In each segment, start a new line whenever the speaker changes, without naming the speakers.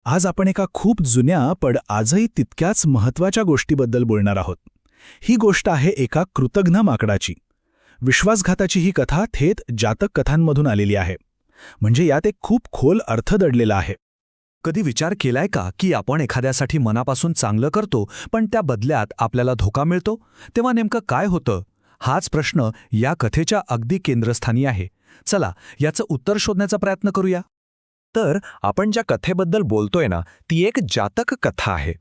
आज आपण एका खूप जुन्या पण आजही तितक्याच महत्त्वाच्या गोष्टीबद्दल बोलणार आहोत. ही गोष्ट आहे एका कृतघ्न माकडाची. विश्वासघाताची ही कथा थेट जातक कथांमधून आलेली आहे. म्हणजे यात एक खूप खोल अर्थ दडलेला आहे.
कधी विचार केलाय का की आपण एखाद्यासाठी मनापासून चांगलं करतो पण त्या बदल्यात आपल्याला धोका मिळतो, तेव्हा नेमकं काय होतं? हाच प्रश्न या कथेच्या अगदी केंद्रस्थानी आहे. चला याचं उत्तर शोधण्याचा प्रयत्न करूया. तर आपण ज्या कथेबद्दल बोलतोय ना, ती एक जातक कथा आहे.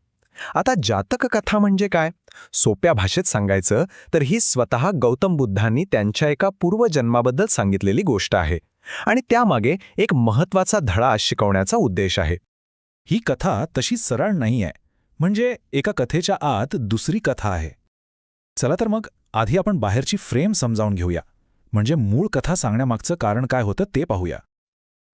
आता जातक कथा म्हणजे काय? सोप्या भाषेत सांगायचं तर ही स्वतः गौतम बुद्धांनी त्यांच्या एका पूर्वजन्माबद्दल सांगितलेली गोष्ट आहे आणि त्यामागे एक महत्त्वाचा धडा शिकवण्याचा उद्देश आहे.
ही कथा तशी सरळ नाही आहे. म्हणजे एका कथेच्या आत दुसरी कथा आहे. चला तर मग आधी आपण बाहेरची फ्रेम समजावून घेऊया. म्हणजे मूळ कथा सांगण्यामागचं कारण काय होतं ते पाहूया.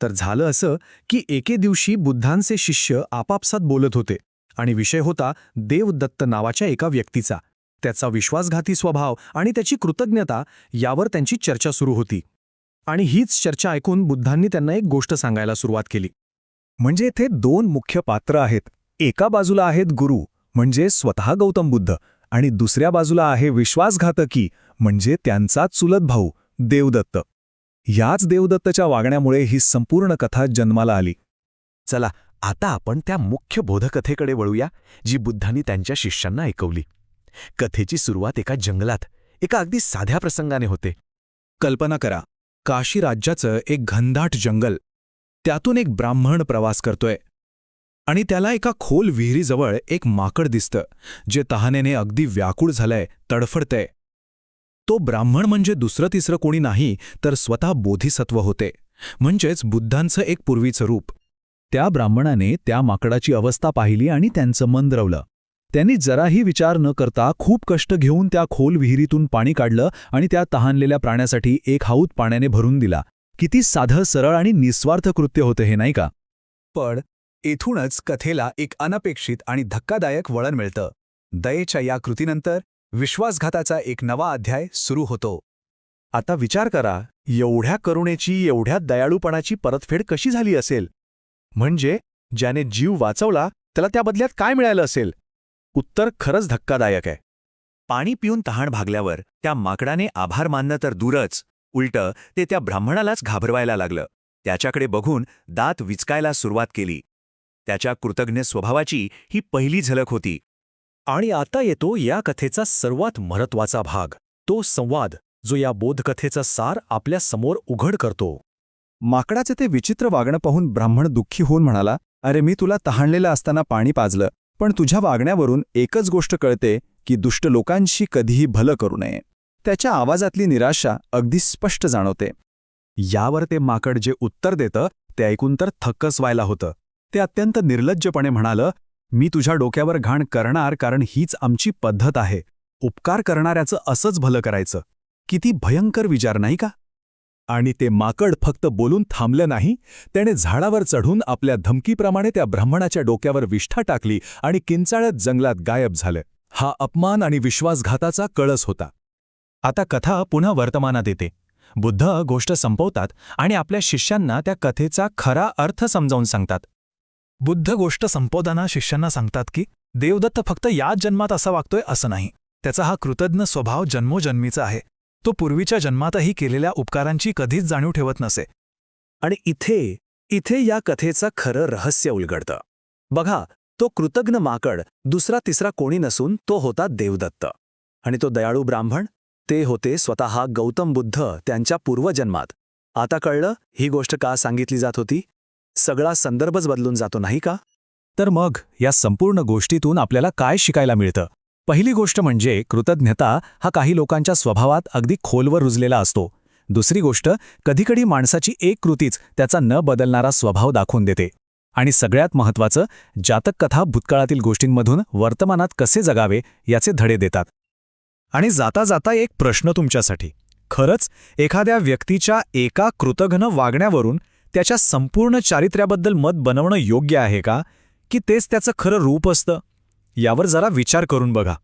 तर झालं असं की एके दिवशी बुद्धांचे शिष्य आपापसात बोलत होते आणि विषय होता देवदत्त नावाच्या एका व्यक्तीचा. त्याचा विश्वासघाती स्वभाव आणि त्याची कृतज्ञता यावर त्यांची चर्चा सुरू होती. आणि हीच चर्चा ऐकून बुद्धांनी त्यांना एक गोष्ट सांगायला सुरुवात केली. म्हणजे इथे दोन मुख्य पात्र आहेत. एका बाजूला आहेत गुरु म्हणजे स्वतः गौतम बुद्ध आणि दुसऱ्या बाजूला आहे विश्वासघातकी म्हणजे त्यांचा चुलत भाऊ देवदत्त. याच देवदत्तच्या वागण्यामुळे ही संपूर्ण कथा जन्माला आली. चला आता आपण त्या मुख्य बोधकथेकडे वळूया जी बुद्धांनी त्यांच्या शिष्यांना ऐकवली. कथेची सुरुवात एका जंगलात एका अगदी साध्या प्रसंगाने होते.
कल्पना करा, काशी राज्याचं एक घनदाट जंगल. त्यातून एक ब्राह्मण प्रवास करतोय आणि त्याला एका खोल विहिरीजवळ एक माकड दिसतं जे तहानेने अगदी व्याकुळ झालंय, तडफडतंय. तो ब्राह्मण म्हणजे दुसरं तिसरं कोणी नाही तर स्वतः बोधिसत्व होते, म्हणजेच बुद्धांचं एक पूर्वीचं रूप. त्या ब्राह्मणाने त्या माकडाची अवस्था पाहिली आणि त्यांचं मन द्रवलं. त्यांनी जराही विचार न करता खूप कष्ट घेऊन त्या खोल विहिरीतून पाणी काढलं आणि त्या तहानलेल्या प्राण्यासाठी एक हाऊद पाण्याने भरून दिला. किती साधं, सरळ आणि निस्वार्थ कृत्य होतं हे, नाही का?
पण येथूनच कथेला एक अनपेक्षित आणि धक्कादायक वळण मिळतं. दयेच्या या कृतीनंतर विश्वासघाताचा एक नवा अध्याय सुरू होतो. आता विचार करा, एवढ्या करुणेची, एवढ्या दयाळूपणाची परतफेड कशी झाली असेल? म्हणजे ज्याने जीव वाचवला त्याला त्या बदल्यात काय मिळालं असेल? उत्तर खरंच धक्कादायक आहे. पाणी पिऊन तहान भागल्यावर त्या माकडाने आभार मानणं तर दूरच, उलटं ते त्या ब्राह्मणालाच घाबरवायला लागलं. त्याच्याकडे बघून दात विचकायला सुरुवात केली. त्याच्या कृतज्ञ स्वभावाची ही पहिली झलक होती. आणि आता येतो या कथेचा सर्वात महत्त्वाचा भाग, तो संवाद जो या बोधकथेचा सार आपल्या समोर उघड करतो. माकडाचे ते विचित्र वागणं पाहून ब्राह्मण दुःखी होऊन म्हणाला, अरे मी तुला तहानलेलं असताना पाणी पाजलं, पण तुझ्या वागण्यावरून एकच गोष्ट कळते की दुष्ट लोकांशी कधीही भलं करू नये. त्याच्या आवाजातली निराशा अगदी स्पष्ट जाणवते. यावर ते माकड जे उत्तर देतं ते ऐकून तर थक्कच व्हायला होतं. ते अत्यंत निर्लज्जपणे म्हणालं, मी तुझ्या डोक्यावर घाण करणार कारण हीच आमची पद्धत आहे. उपकार करणाऱ्याचं असंच भलं करायचं. किती भयंकर विचार, नाही का? आणि ते माकड फक्त बोलून थांबलं नाही, त्याने झाडावर चढून आपल्या धमकीप्रमाणे त्या ब्राह्मणाच्या डोक्यावर विष्ठा टाकली आणि किंचाळत जंगलात गायब झालं. हा अपमान आणि विश्वासघाताचा कळस होता. आता कथा पुन्हा वर्तमानात येते. बुद्ध गोष्ट संपवतात आणि आपल्या शिष्यांना त्या कथेचा खरा अर्थ समजावून सांगतात. बुद्ध गोष्ट संपवताना शिष्यांना सांगतात की देवदत्त फक्त याच जन्मात असा वागतोय असं नाही. त्याचा हा कृतज्ञ स्वभाव जन्मोजन्मीचा आहे. तो पूर्वीच्या जन्मातही केलेल्या उपकारांची कधीच जाणीव ठेवत नसे. आणि इथे या कथेचं खरं रहस्य उलगडतं. बघा, तो कृतज्ञ माकड दुसरा तिसरा कोणी नसून तो होता देवदत्त. आणि तो दयाळू ब्राह्मण ते होते स्वतः गौतम बुद्ध त्यांच्या पूर्वजन्मात. आता कळलं ही गोष्ट का सांगितली जात होती? सगळा संदर्भच बदलून जातो, नाही का? तर मग या संपूर्ण गोष्टीतून आपल्याला काय शिकायला मिळतं? पहिली गोष्ट म्हणजे कृतज्ञता हा काही लोकांच्या स्वभावात अगदी खोलवर रुजलेला असतो. दुसरी गोष्ट, कधीकधी माणसाची एक कृतीच त्याचा न बदलणारा स्वभाव दाखवून देते. आणि सगळ्यात महत्त्वाचं, जातक कथा भूतकाळातील गोष्टींमधून वर्तमानात कसे जगावे याचे धडे देतात. आणि जाता जाता एक प्रश्न तुमच्यासाठी. खरंच एखाद्या व्यक्तीच्या एका कृतघ्न वागण्यावरून त्याच्या संपूर्ण चारित्र्याबद्दल मत बनवणं योग्य आहे का? की तेच त्याचं खरं रूप असतं? यावर जरा विचार करून बघा.